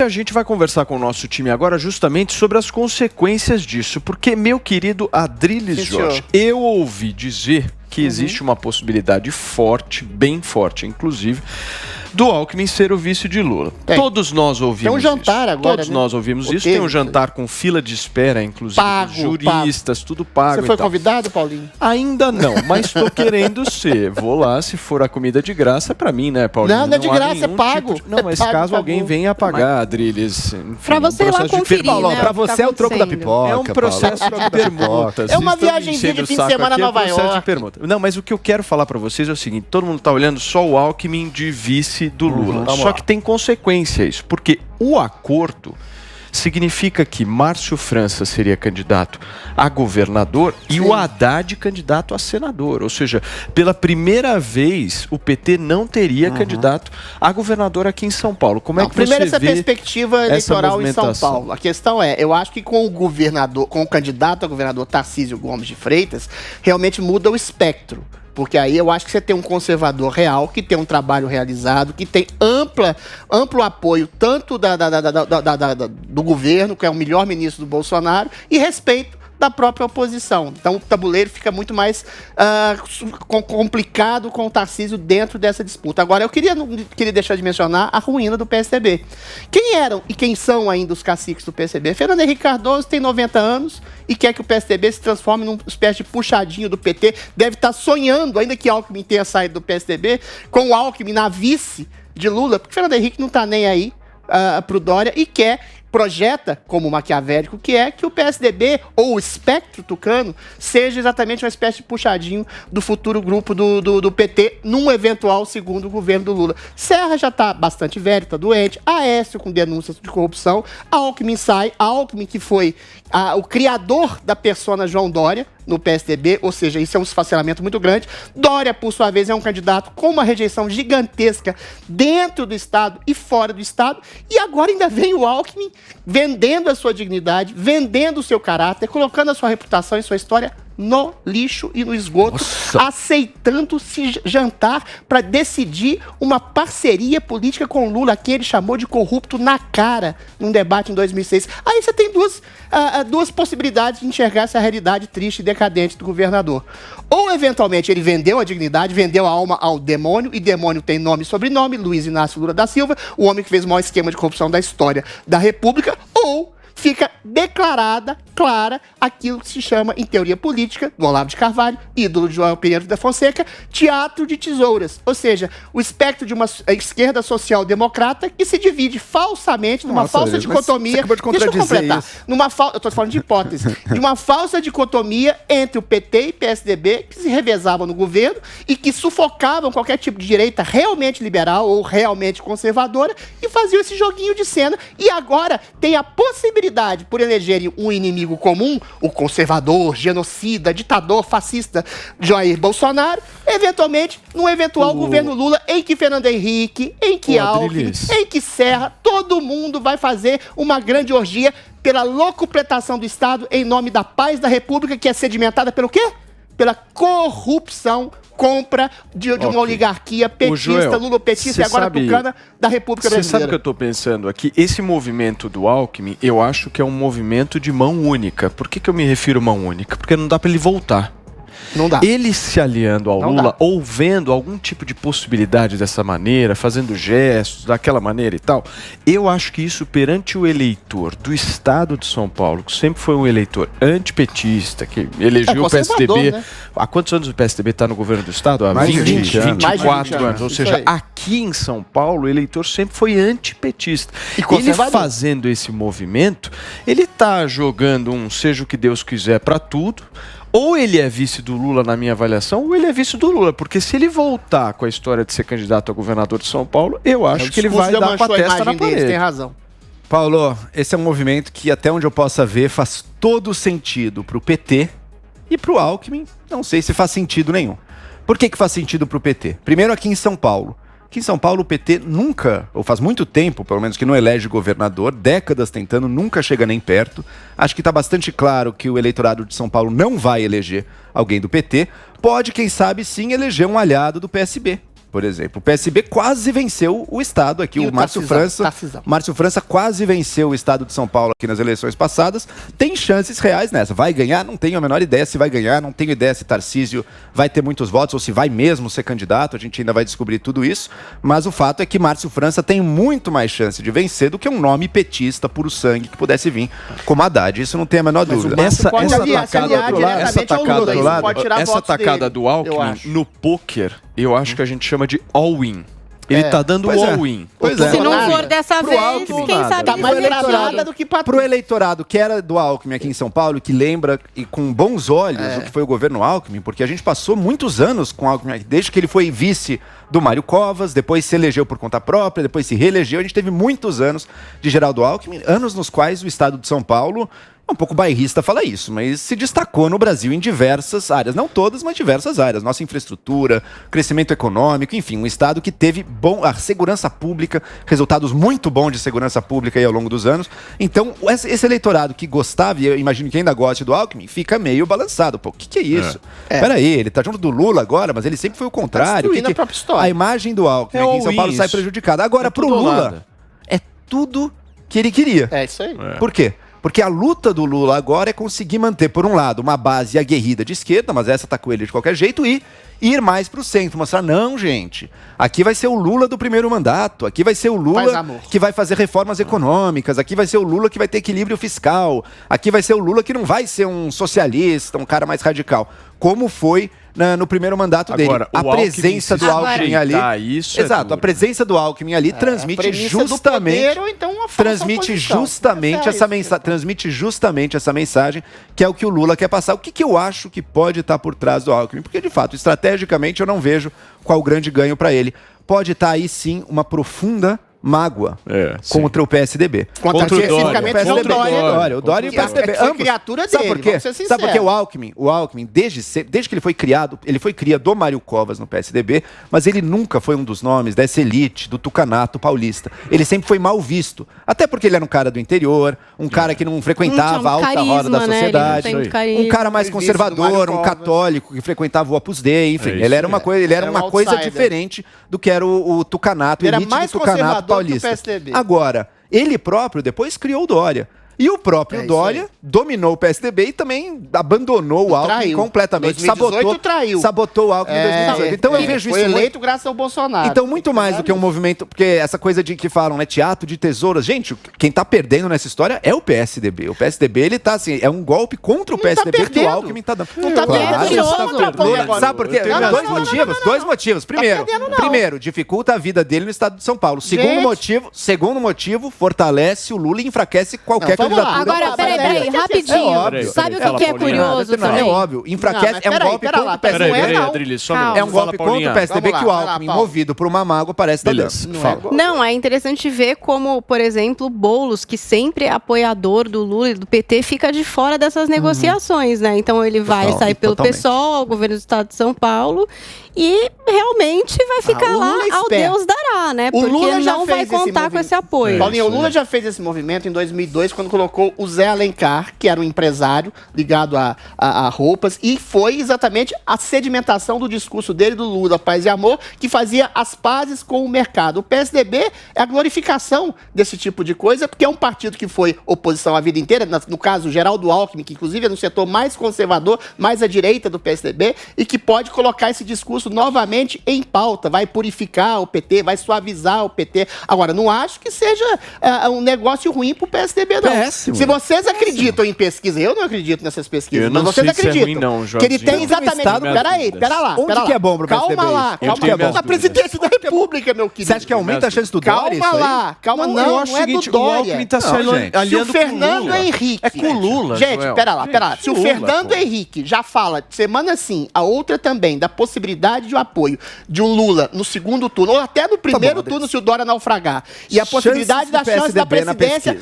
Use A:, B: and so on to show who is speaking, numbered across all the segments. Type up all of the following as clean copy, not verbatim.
A: a gente vai conversar com o nosso time agora justamente sobre as consequências disso, porque, meu querido Adriles Jorge, eu ouvi dizer que existe uma possibilidade forte, bem forte, inclusive, do Alckmin ser o vice de Lula. Todos nós ouvimos isso.
B: Tem um jantar
A: isso.
B: agora,
A: Todos nós ouvimos isso. Tem um jantar com fila de espera, inclusive, juristas, tudo pago.
B: Você foi convidado, Paulinho?
A: Ainda não, mas estou querendo ser. Vou lá, se for a comida de graça, pra mim, né, Paulinho?
B: Não é de graça, é pago.
A: Tipo de... Não, mas caso alguém venha pagar, Adriles.
C: Pra você ir lá conferir, né?
D: Pra você é o troco da pipoca.
A: É um processo de permutas.
B: É uma viagemzinha de fim de semana a Nova York.
A: Não, mas o que eu quero falar pra vocês é o seguinte, todo mundo tá olhando só o Alckmin de vice do Lula. Só que tem consequência isso, porque o acordo significa que Márcio França seria candidato a governador e o Haddad candidato a senador. Ou seja, pela primeira vez o PT não teria candidato a governador aqui em São Paulo. Como é que
B: primeiro
A: você
B: essa
A: vê
B: perspectiva eleitoral em São Paulo. A questão é, eu acho que com o governador, com o candidato a governador Tarcísio Gomes de Freitas, realmente muda o espectro. Porque aí eu acho que você tem um conservador real, que tem um trabalho realizado, que tem amplo apoio tanto do governo, que é o melhor ministro do Bolsonaro, e respeito da própria oposição. Então o tabuleiro fica muito mais complicado com o Tarcísio dentro dessa disputa. Agora, eu queria deixar de mencionar a ruína do PSDB. Quem eram e quem são ainda os caciques do PSDB? Fernando Henrique Cardoso tem 90 anos e quer que o PSDB se transforme numa espécie de puxadinho do PT. Deve estar sonhando, ainda que Alckmin tenha saído do PSDB, com o Alckmin na vice de Lula, porque Fernando Henrique não está nem aí pro Dória e projeta, como maquiavélico que é, que o PSDB, ou o espectro tucano, seja exatamente uma espécie de puxadinho do futuro grupo do PT num eventual segundo governo do Lula. Serra já está bastante velho, está doente, Aécio com denúncias de corrupção, Alckmin sai, Alckmin que foi o criador da persona João Dória no PSDB, ou seja, isso é um esfacelamento muito grande. Dória, por sua vez, é um candidato com uma rejeição gigantesca dentro do Estado e fora do Estado, e agora ainda vem o Alckmin vendendo a sua dignidade, vendendo o seu caráter, colocando a sua reputação e sua história no lixo e no esgoto, aceitando se jantar para decidir uma parceria política com Lula, que ele chamou de corrupto na cara num debate em 2006. Aí você tem duas possibilidades de enxergar essa realidade triste e decadente do governador. Ou, eventualmente, ele vendeu a dignidade, vendeu a alma ao demônio, e demônio tem nome e sobrenome, Luiz Inácio Lula da Silva, o homem que fez o maior esquema de corrupção da história da República, ou fica declarada, clara, aquilo que se chama, em teoria política, do Olavo de Carvalho, ídolo de João Pinheiro da Fonseca, teatro de tesouras. Ou seja, o espectro de uma esquerda social-democrata que se divide falsamente numa falsa dicotomia. Deixa eu completar. Eu estou falando de hipótese. De uma falsa dicotomia entre o PT e PSDB, que se revezavam no governo e que sufocavam qualquer tipo de direita realmente liberal ou realmente conservadora e faziam esse joguinho de cena. E agora tem a possibilidade, por elegerem um inimigo comum, o conservador, genocida, ditador, fascista Jair Bolsonaro, eventualmente, num eventual governo Lula, em que Fernando Henrique, em que Alckmin, em que Serra, todo mundo vai fazer uma grande orgia pela locupletação do Estado em nome da paz da República, que é sedimentada pelo quê? Pela corrupção, compra de uma oligarquia petista, lulopetista e agora tucana da República Brasileira.
A: Você sabe o que eu estou pensando aqui? Esse movimento do Alckmin, eu acho que é um movimento de mão única. Por que eu me refiro mão única? Porque não dá para ele voltar.
B: Não dá.
A: Ele se aliando ao Lula, ou vendo algum tipo de possibilidade dessa maneira, fazendo gestos daquela maneira e tal, eu acho que isso perante o eleitor do Estado de São Paulo, que sempre foi um eleitor antipetista, que elegeu o PSDB. Né? Há quantos anos o PSDB está no governo do Estado? Há 24 anos. Ou seja, aqui em São Paulo, o eleitor sempre foi antipetista. Ele fazendo esse movimento, ele está jogando um seja o que Deus quiser para tudo. Ou ele é vice do Lula, na minha avaliação, ou ele é vice do Lula. Porque se ele voltar com a história de ser candidato a governador de São Paulo, eu acho que ele vai dar com a testa na parede.
B: Tem razão.
D: Paulo, esse é um movimento que, até onde eu possa ver, faz todo sentido pro PT e pro Alckmin. Não sei se faz sentido nenhum. Por que faz sentido pro PT? Primeiro, aqui em São Paulo. Aqui em São Paulo o PT nunca, ou faz muito tempo, pelo menos, que não elege governador, décadas tentando, nunca chega nem perto. Acho que está bastante claro que o eleitorado de São Paulo não vai eleger alguém do PT. Pode, quem sabe, sim, eleger um aliado do PSB. por exemplo. O PSB quase venceu o Estado aqui. O Márcio França quase venceu o Estado de São Paulo aqui nas eleições passadas. Tem chances reais nessa. Vai ganhar? Não tenho a menor ideia se vai ganhar. Não tenho ideia se Tarcísio vai ter muitos votos ou se vai mesmo ser candidato. A gente ainda vai descobrir tudo isso. Mas o fato é que Márcio França tem muito mais chance de vencer do que um nome petista puro sangue que pudesse vir como Haddad. Isso não tem a menor dúvida.
A: Essa tacada do Alckmin, no pôquer, eu acho que a gente chama de all-in. Ele tá dando all-in.
C: Se não for dessa vez,
D: Alckmin,
C: quem sabe
B: tá mais eleitorado do que
D: pro eleitorado que era do Alckmin aqui em São Paulo, que lembra e com bons olhos o que foi o governo Alckmin, porque a gente passou muitos anos com o Alckmin, desde que ele foi vice do Mário Covas, depois se elegeu por conta própria, depois se reelegeu. A gente teve muitos anos de Geraldo Alckmin, anos nos quais o estado de São Paulo, é um pouco bairrista falar isso, mas se destacou no Brasil em diversas áreas. Não todas, mas diversas áreas. Nossa infraestrutura, crescimento econômico, enfim, um estado que teve a segurança pública, resultados muito bons de segurança pública aí ao longo dos anos. Então, esse eleitorado que gostava, e eu imagino que ainda goste do Alckmin, fica meio balançado. Pô, o que é isso? Peraí, ele tá junto do Lula agora, mas ele sempre foi o contrário.
B: Tá a própria história.
D: A imagem do Alckmin aqui em São Paulo sai prejudicada. Agora, pro Lula, é tudo que ele queria.
B: É isso aí.
D: Por quê? Porque a luta do Lula agora é conseguir manter, por um lado, uma base aguerrida de esquerda, mas essa tá com ele de qualquer jeito, e ir mais pro centro, mostrar, não, gente, aqui vai ser o Lula do primeiro mandato, aqui vai ser o Lula que vai fazer reformas econômicas, aqui vai ser o Lula que vai ter equilíbrio fiscal, aqui vai ser o Lula que não vai ser um socialista, um cara mais radical, como foi no primeiro mandato dele. A presença do Alckmin ali. Exato, a presença do Alckmin ali transmite justamente essa mensagem, que é o que o Lula quer passar. O que eu acho que pode estar por trás do Alckmin? Porque, de fato, estrategicamente eu não vejo qual o grande ganho para ele. Pode estar aí, sim, uma profunda mágoa contra o PSDB.
B: Contra
D: o Dória. O Dória e o PSDB.
B: Foi criatura dele.
D: Sabe por quê? Sabe por que o Alckmin, desde que ele foi criado, ele foi cria do Mário Covas no PSDB, mas ele nunca foi um dos nomes dessa elite, do tucanato paulista. Ele sempre foi mal visto. Até porque ele era um cara do interior, um cara que não frequentava a alta roda da sociedade, um cara mais conservador, um católico que frequentava o Opus Dei, enfim. Ele era uma coisa diferente do que era o tucanato, elite do tucanato paulista. Agora, ele próprio depois criou o Dória. E o próprio Dória dominou o PSDB e também abandonou o Alckmin completamente.
B: 2018
D: sabotou o Alckmin em 2018. Então eu vejo isso.
B: Foi eleito graças ao Bolsonaro.
D: Então, muito mais do que um movimento. Porque essa coisa de que falam, né? Teatro de tesouras. Gente, quem tá perdendo nessa história é o PSDB. O PSDB, ele tá assim, é um golpe contra o PSDB que o Alckmin tá dando.
B: Não tá perdendo.
D: Sabe por quê? Dois motivos. Primeiro, dificulta a vida dele no estado de São Paulo. Segundo motivo, fortalece o Lula e enfraquece qualquer candidatura.
C: Agora, peraí, rapidinho. Sabe o que é curioso também?
D: É óbvio. Enfraquece, é um golpe contra o PSDB. É um golpe contra o PSDB que o Alckmin, movido por uma mágoa, parece estar dando.
C: Não, é interessante ver como, por exemplo, o Boulos, que sempre é apoiador do Lula e do PT, fica de fora dessas negociações, né? Então ele vai sair pelo PSOL, governo do estado de São Paulo, e realmente vai ficar lá ao Deus dará, né? Porque Lula não vai contar com esse apoio.
B: Paulinho, o Lula já fez esse movimento em 2002, quando colocou o Zé Alencar, que era um empresário ligado a roupas, e foi exatamente a sedimentação do discurso dele, do Lula, Paz e Amor, que fazia as pazes com o mercado. O PSDB é a glorificação desse tipo de coisa, porque é um partido que foi oposição a vida inteira, no caso, Geraldo Alckmin, que inclusive é no setor mais conservador, mais à direita do PSDB, e que pode colocar esse discurso novamente em pauta, vai purificar o PT, vai suavizar o PT. Agora, não acho que seja um negócio ruim pro PSDB, não. Se vocês acreditam em pesquisa, eu não acredito nessas pesquisas, mas vocês acreditam que ele tem exatamente... Pera lá.
D: Onde que é bom pro PSDB?
B: Calma lá. Na presidência da República, meu querido.
D: Você acha que aumenta a chance do Dória?
B: Calma, não é do Dória. Se o Fernando Henrique...
A: É com o Lula.
B: Gente, pera lá. Se o Fernando Henrique já fala, semana sim, a outra também, da possibilidade de um apoio de um Lula no segundo turno, ou até no primeiro turno, se o Dória naufragar, e a possibilidade da chance da presidência,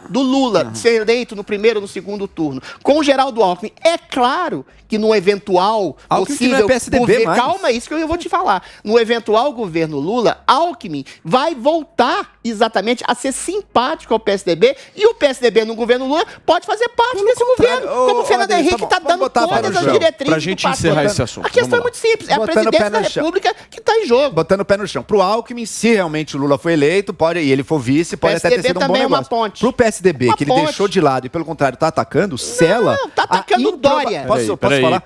B: do Lula ser eleito no primeiro ou no segundo turno, com o Geraldo Alckmin, é claro que no eventual possível governo... Calma, isso que eu vou te falar. No eventual governo Lula, Alckmin vai voltar exatamente a ser simpático ao PSDB, e o PSDB no governo Lula pode fazer parte desse governo, como o Fernando Henrique está dando todas as diretrizes
A: pra gente encerrar esse assunto.
B: A questão é muito simples, é a presidência da República que está em jogo.
D: Botando o pé no chão. Pro Alckmin, se realmente o Lula foi eleito, e ele for vice, pode até ter sido um bom negócio. Pro PSDB, que ele deixou de lado e pelo contrário tá atacando, sela...
B: Não, tá atacando o Dória.
D: Posso falar?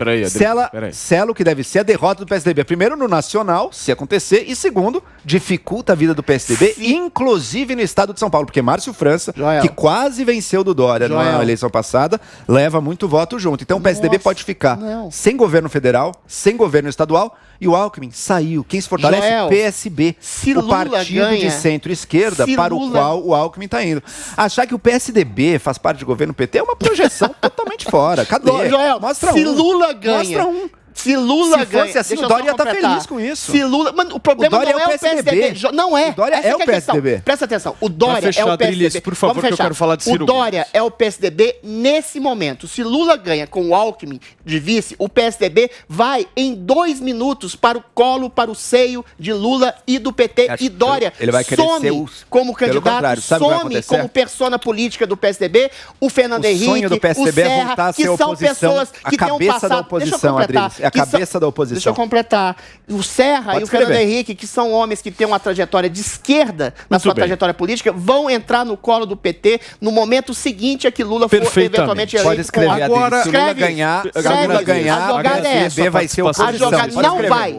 D: Sela o que deve ser a derrota do PSDB. Primeiro no nacional, se acontecer, e segundo, dificulta a vida do PSDB, inclusive no estado de São Paulo, porque Márcio França, que quase venceu do Dória na eleição passada, leva muito voto junto. Então o PSDB pode ficar sem governo federal, sem governo estadual, e o Alckmin saiu. Quem se fortalece é o PSB, o partido de centro-esquerda para o qual o Alckmin está indo. Achar que o PSDB faz parte do governo PT é uma projeção totalmente fora. Cadê?
B: Joel,
D: mostra
B: se Lula ganha...
D: Mostra um.
B: Se Lula ganha...
D: fosse assim, o Dória ia estar feliz com isso.
B: Se Lula... Mano, o problema não é o PSDB. Não é.
D: O Dória é o PSDB.
B: Presta atenção. O Dória é o PSDB.
A: Por favor, que eu quero falar de Ciro
B: O Dória é o PSDB nesse momento. Se Lula ganha com o Alckmin de vice, o PSDB vai em 2 minutos para o colo, para o seio de Lula e do PT. E Dória
D: ele vai
B: some como candidato, some como persona política do PSDB. O Fernando Henrique,
D: sonho do PSDB
B: o Serra,
D: é voltar a ser
B: que são
D: oposição,
B: pessoas que têm um passado...
D: oposição, Adriles. É a cabeça da oposição.
B: Deixa eu completar. O Serra e o Fernando Henrique, que são homens que têm uma trajetória de esquerda na sua trajetória política, vão entrar no colo do PT no momento seguinte a que Lula for eventualmente eleito.
D: Pode escrever,
B: agora,
D: se Lula ganhar, a
B: jogada é essa.
D: Vai ser oposição.
B: Não vai.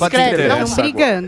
B: Escreve. Não.
C: Brigando.